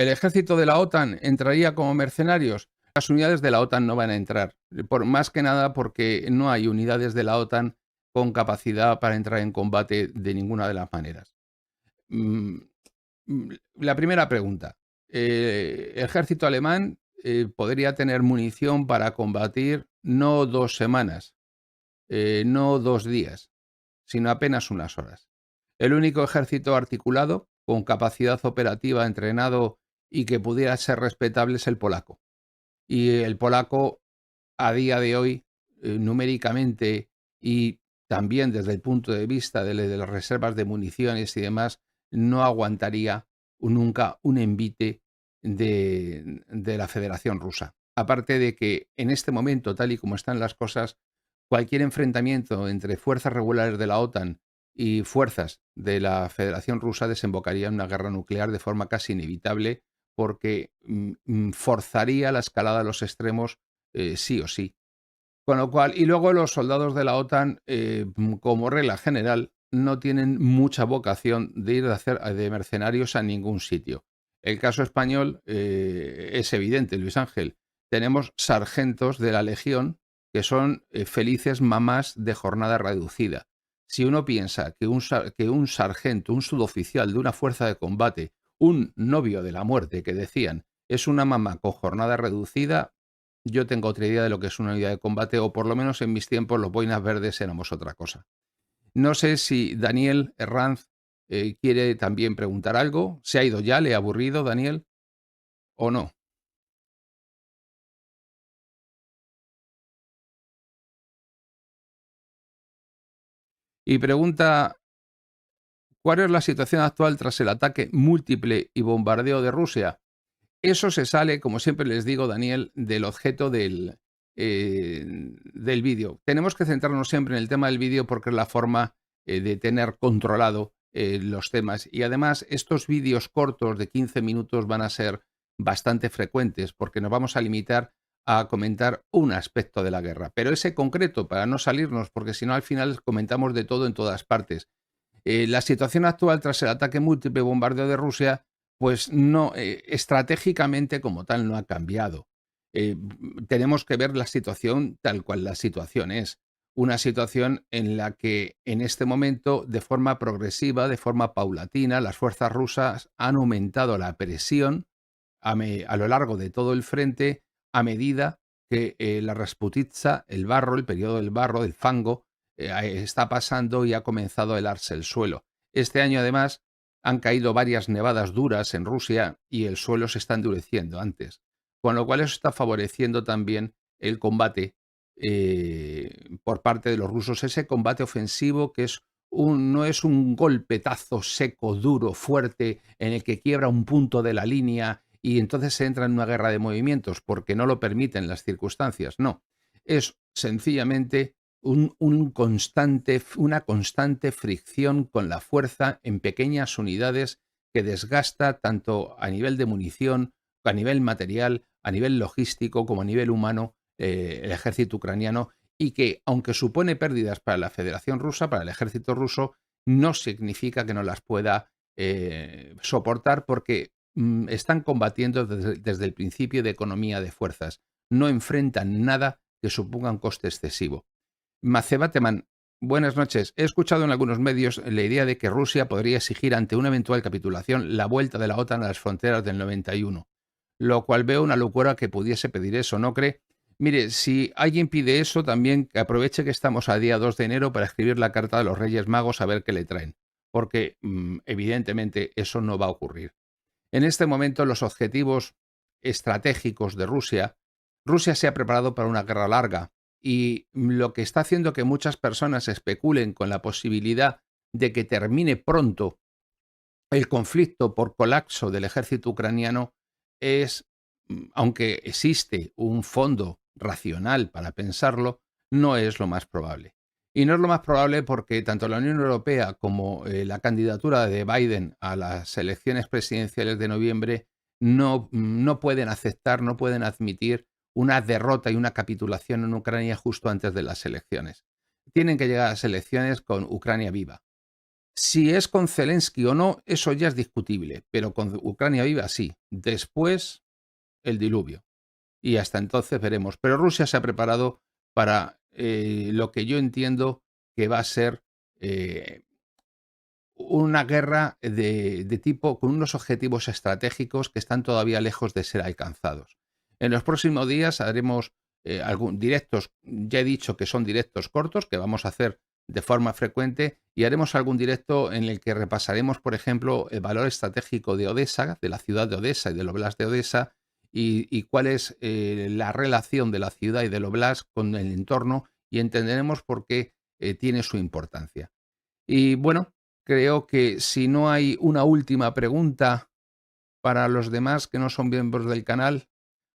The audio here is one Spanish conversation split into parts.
¿El ejército de la OTAN entraría como mercenarios? Las unidades de la OTAN no van a entrar, más que nada porque no hay unidades de la OTAN con capacidad para entrar en combate de ninguna de las maneras. La primera pregunta. El ejército alemán podría tener munición para combatir no 2 semanas, no 2 días, sino apenas unas horas. El único ejército articulado, con capacidad operativa, entrenado y que pudiera ser respetable es el polaco. Y el polaco, a día de hoy, numéricamente y también desde el punto de vista de las reservas de municiones y demás, no aguantaría nunca un envite de la Federación Rusa. Aparte de que en este momento, tal y como están las cosas, cualquier enfrentamiento entre fuerzas regulares de la OTAN y fuerzas de la Federación Rusa desembocaría en una guerra nuclear de forma casi inevitable porque forzaría la escalada a los extremos sí o sí. Con lo cual, y luego los soldados de la OTAN, como regla general, no tienen mucha vocación de ir a hacer de mercenarios a ningún sitio. El caso español es evidente, Luis Ángel. Tenemos sargentos de la Legión que son felices mamás de jornada reducida. Si uno piensa que un sargento, un suboficial de una fuerza de combate, un novio de la muerte que decían, es una mamá con jornada reducida, yo tengo otra idea de lo que es una unidad de combate, o por lo menos en mis tiempos los boinas verdes éramos otra cosa. No sé si Daniel Herranz quiere también preguntar algo. ¿Se ha ido ya? ¿Le ha aburrido, Daniel? ¿O no? Y pregunta, ¿cuál es la situación actual tras el ataque múltiple y bombardeo de Rusia? Eso se sale, como siempre les digo, Daniel, del objeto del vídeo. Tenemos que centrarnos siempre en el tema del vídeo porque es la forma de tener controlado los temas. Y además, estos vídeos cortos de 15 minutos van a ser bastante frecuentes porque nos vamos a limitar a comentar un aspecto de la guerra. Pero ese concreto, para no salirnos, porque si no al final comentamos de todo en todas partes. La situación actual tras el ataque múltiple bombardeo de Rusia, pues no, estratégicamente como tal no ha cambiado. Tenemos que ver la situación tal cual la situación es. Una situación en la que en este momento, de forma progresiva, de forma paulatina, las fuerzas rusas han aumentado la presión a lo largo de todo el frente a medida que la Rasputitsa, el barro, el periodo del barro, del fango, está pasando y ha comenzado a helarse el suelo. Este año, además, han caído varias nevadas duras en Rusia y el suelo se está endureciendo antes, con lo cual eso está favoreciendo también el combate por parte de los rusos, ese combate ofensivo que es no es un golpetazo seco, duro, fuerte, en el que quiebra un punto de la línea y entonces se entra en una guerra de movimientos porque no lo permiten las circunstancias. No, es sencillamente una constante fricción con la fuerza en pequeñas unidades que desgasta tanto a nivel de munición, a nivel material, a nivel logístico como a nivel humano el ejército ucraniano y que, aunque supone pérdidas para la Federación Rusa, para el ejército ruso, no significa que no las pueda soportar porque están combatiendo desde el principio de economía de fuerzas. No enfrentan nada que suponga un coste excesivo. Macebateman, buenas noches. He escuchado en algunos medios la idea de que Rusia podría exigir ante una eventual capitulación la vuelta de la OTAN a las fronteras del 91, lo cual veo una locura que pudiese pedir eso, ¿no cree? Mire, si alguien pide eso, también que aproveche que estamos a día 2 de enero para escribir la carta de los Reyes Magos a ver qué le traen, porque evidentemente eso no va a ocurrir. En este momento, los objetivos estratégicos de Rusia, Rusia se ha preparado para una guerra larga y lo que está haciendo que muchas personas especulen con la posibilidad de que termine pronto el conflicto por colapso del ejército ucraniano es, aunque existe un fondo racional para pensarlo, no es lo más probable. Y no es lo más probable porque tanto la Unión Europea como la candidatura de Biden a las elecciones presidenciales de noviembre no pueden aceptar, no pueden admitir una derrota y una capitulación en Ucrania justo antes de las elecciones. Tienen que llegar a las elecciones con Ucrania viva. Si es con Zelensky o no, eso ya es discutible, pero con Ucrania viva sí. Después, el diluvio. Y hasta entonces veremos. Pero Rusia se ha preparado para lo que yo entiendo que va a ser una guerra de tipo con unos objetivos estratégicos que están todavía lejos de ser alcanzados. En los próximos días haremos algún directos, ya he dicho que son directos cortos, que vamos a hacer de forma frecuente, y haremos algún directo en el que repasaremos, por ejemplo, el valor estratégico de Odessa, de la ciudad de Odessa y del Oblast de Odessa, y cuál es la relación de la ciudad y del Oblast con el entorno, y entenderemos por qué tiene su importancia. Y bueno, creo que si no hay una última pregunta para los demás que no son miembros del canal,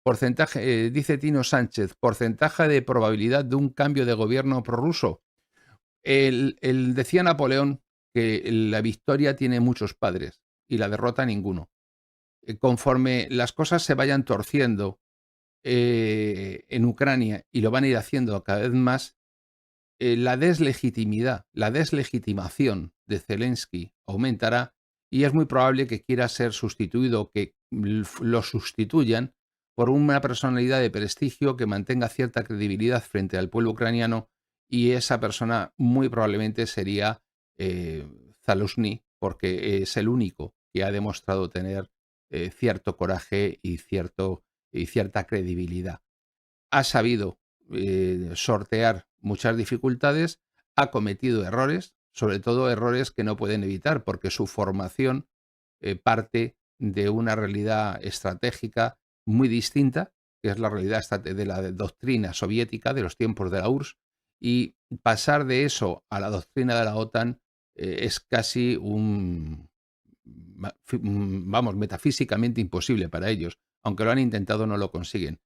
porcentaje, dice Tino Sánchez, porcentaje de probabilidad de un cambio de gobierno prorruso. Decía Napoleón que la victoria tiene muchos padres y la derrota ninguno. Conforme las cosas se vayan torciendo en Ucrania, y lo van a ir haciendo cada vez más, la deslegitimación de Zelensky aumentará, y es muy probable que quiera ser sustituido, que lo sustituyan por una personalidad de prestigio que mantenga cierta credibilidad frente al pueblo ucraniano, y esa persona muy probablemente sería Zaluzhny, porque es el único que ha demostrado tener cierto coraje y cierta credibilidad. Ha sabido sortear muchas dificultades, ha cometido errores, sobre todo errores que no pueden evitar, porque su formación parte de una realidad estratégica muy distinta, que es la realidad de la doctrina soviética de los tiempos de la URSS, y pasar de eso a la doctrina de la OTAN es casi vamos, metafísicamente imposible para ellos. Aunque lo han intentado, no lo consiguen.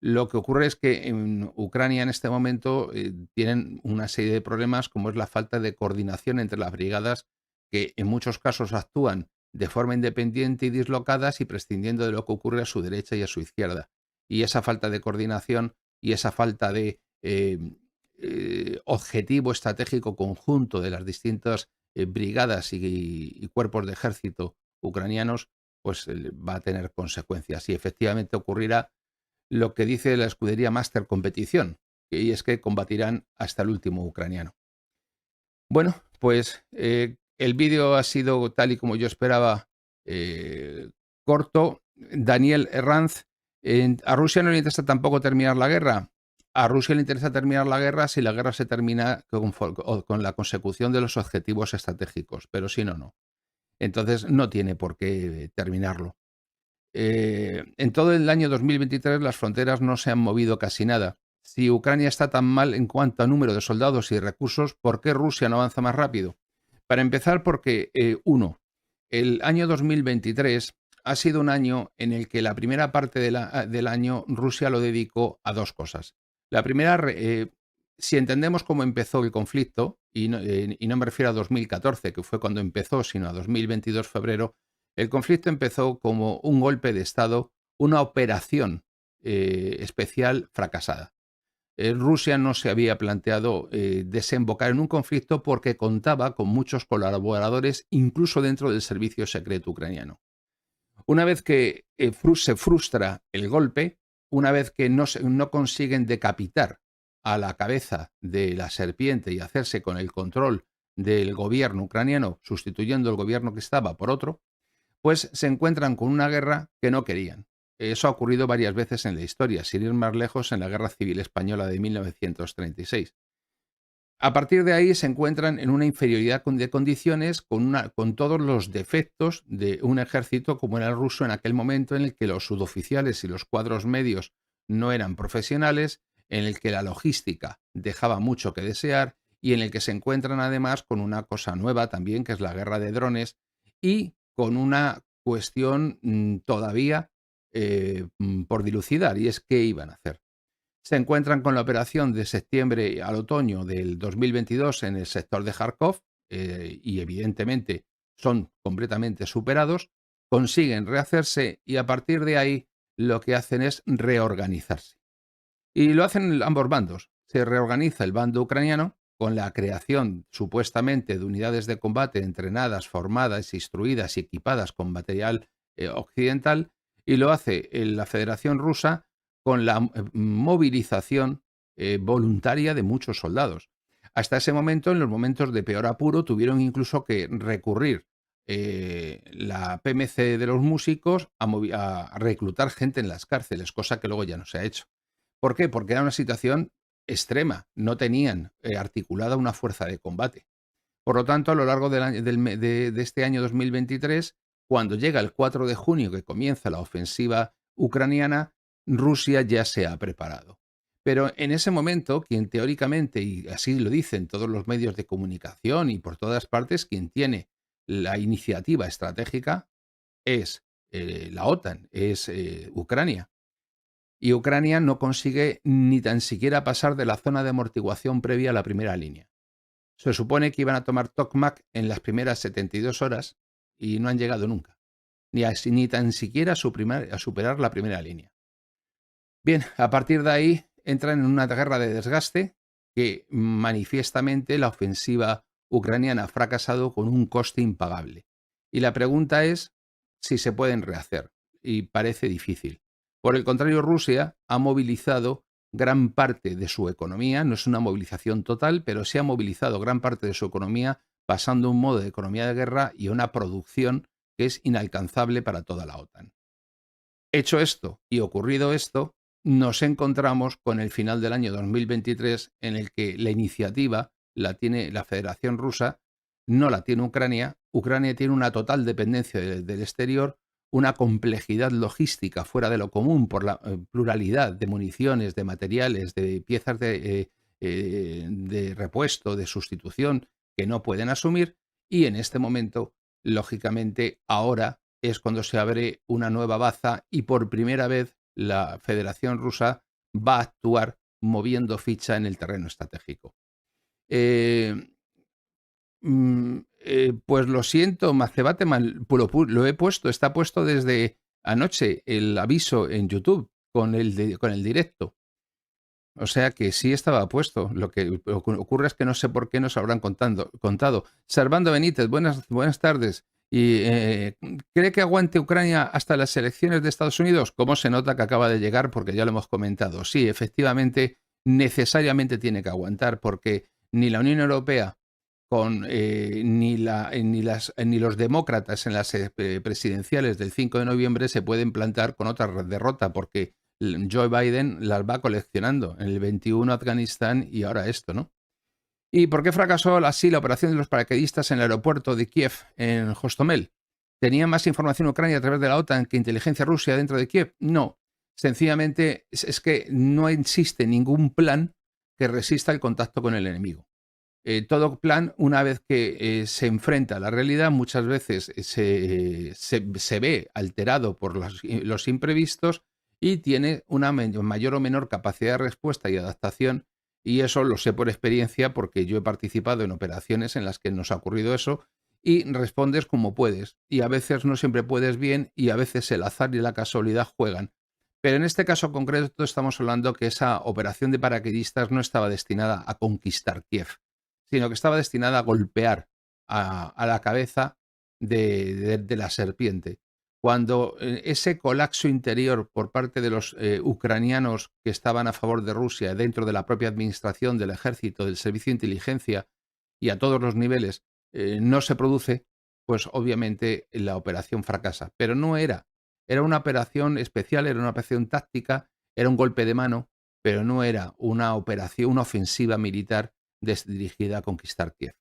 Lo que ocurre es que en Ucrania en este momento tienen una serie de problemas, como es la falta de coordinación entre las brigadas, que en muchos casos actúan de forma independiente y dislocadas, y prescindiendo de lo que ocurre a su derecha y a su izquierda. Y esa falta de coordinación y esa falta de objetivo estratégico conjunto de las distintas brigadas y cuerpos de ejército ucranianos, pues va a tener consecuencias. Y efectivamente ocurrirá lo que dice la escudería Master Competición, y es que combatirán hasta el último ucraniano. Bueno, pues el vídeo ha sido, tal y como yo esperaba, corto. Daniel Herranz, a Rusia no le interesa tampoco terminar la guerra. A Rusia le interesa terminar la guerra si la guerra se termina con la consecución de los objetivos estratégicos, pero si no, no. Entonces no tiene por qué terminarlo. En todo el año 2023 las fronteras no se han movido casi nada. Si Ucrania está tan mal en cuanto a número de soldados y recursos, ¿por qué Rusia no avanza más rápido? Para empezar, porque, el año 2023 ha sido un año en el que la primera parte del año Rusia lo dedicó a dos cosas. La primera, si entendemos cómo empezó el conflicto, y no me refiero a 2014, que fue cuando empezó, sino a 2022 febrero, el conflicto empezó como un golpe de Estado, una operación especial fracasada. Rusia no se había planteado desembocar en un conflicto porque contaba con muchos colaboradores, incluso dentro del servicio secreto ucraniano. Una vez que se frustra el golpe, una vez que no consiguen decapitar a la cabeza de la serpiente y hacerse con el control del gobierno ucraniano, sustituyendo el gobierno que estaba por otro, pues se encuentran con una guerra que no querían. Eso ha ocurrido varias veces en la historia, sin ir más lejos, en la Guerra Civil Española de 1936. A partir de ahí se encuentran en una inferioridad de condiciones, con todos los defectos de un ejército como era el ruso en aquel momento, en el que los suboficiales y los cuadros medios no eran profesionales, en el que la logística dejaba mucho que desear, y en el que se encuentran además con una cosa nueva también, que es la guerra de drones, y con una cuestión todavía por dilucidar, y es qué iban a hacer. Se encuentran con la operación de septiembre al otoño del 2022 en el sector de Kharkov, y evidentemente son completamente superados, consiguen rehacerse, y a partir de ahí lo que hacen es reorganizarse. Y lo hacen ambos bandos. Se reorganiza el bando ucraniano con la creación supuestamente de unidades de combate entrenadas, formadas, instruidas y equipadas con material occidental, y lo hace la Federación Rusa con la movilización voluntaria de muchos soldados. Hasta ese momento, en los momentos de peor apuro, tuvieron incluso que recurrir la PMC de los músicos a reclutar gente en las cárceles, cosa que luego ya no se ha hecho. ¿Por qué? Porque era una situación extrema, no tenían articulada una fuerza de combate. Por lo tanto, a lo largo de este año 2023, cuando llega el 4 de junio, que comienza la ofensiva ucraniana, Rusia ya se ha preparado. Pero en ese momento, quien teóricamente, y así lo dicen todos los medios de comunicación y por todas partes, quien tiene la iniciativa estratégica es la OTAN, es Ucrania. Y Ucrania no consigue ni tan siquiera pasar de la zona de amortiguación previa a la primera línea. Se supone que iban a tomar Tokmak en las primeras 72 horas y no han llegado nunca, ni tan siquiera a superar la primera línea. Bien, a partir de ahí entran en una guerra de desgaste que manifiestamente la ofensiva ucraniana ha fracasado con un coste impagable. Y la pregunta es si se pueden rehacer, y parece difícil. Por el contrario, Rusia ha movilizado gran parte de su economía, no es una movilización total, pero sí ha movilizado gran parte de su economía pasando a un modo de economía de guerra y a una producción que es inalcanzable para toda la OTAN. Hecho esto y ocurrido esto, nos encontramos con el final del año 2023 en el que la iniciativa la tiene la Federación Rusa, no la tiene Ucrania. Ucrania tiene una total dependencia del exterior, una complejidad logística fuera de lo común por la pluralidad de municiones, de materiales, de piezas de repuesto, de sustitución que no pueden asumir, y en este momento, lógicamente, ahora es cuando se abre una nueva baza y por primera vez la Federación Rusa va a actuar moviendo ficha en el terreno estratégico. Pues lo siento, Macebateman, lo he puesto, está puesto desde anoche el aviso en YouTube con el directo. O sea que sí estaba puesto. Lo que ocurre es que no sé por qué nos habrán contado. Servando Benítez, buenas tardes. ¿Y cree que aguante Ucrania hasta las elecciones de Estados Unidos? ¿Cómo se nota que acaba de llegar? Porque ya lo hemos comentado. Sí, efectivamente, necesariamente tiene que aguantar porque ni la Unión Europea ni los demócratas en las presidenciales del 5 de noviembre se pueden plantar con otra derrota porque Joe Biden las va coleccionando en el 21 Afganistán y ahora esto, ¿no? ¿Y por qué fracasó así la operación de los paracaidistas en el aeropuerto de Kiev, en Hostomel? ¿Tenía más información Ucrania a través de la OTAN que inteligencia Rusia dentro de Kiev? No. Sencillamente es que no existe ningún plan que resista el contacto con el enemigo. Todo plan, una vez que se enfrenta a la realidad, muchas veces se ve alterado por los imprevistos y tiene una mayor o menor capacidad de respuesta y adaptación, y eso lo sé por experiencia porque yo he participado en operaciones en las que nos ha ocurrido eso y respondes como puedes, y a veces no siempre puedes bien y a veces el azar y la casualidad juegan. Pero en este caso concreto estamos hablando que esa operación de paracaidistas no estaba destinada a conquistar Kiev, sino que estaba destinada a golpear a la cabeza de la serpiente. Cuando ese colapso interior por parte de los ucranianos que estaban a favor de Rusia dentro de la propia administración, del ejército, del servicio de inteligencia y a todos los niveles no se produce, pues obviamente la operación fracasa. Pero no era una operación especial, era una operación táctica, era un golpe de mano, pero no era una operación, una ofensiva militar dirigida a conquistar Kiev.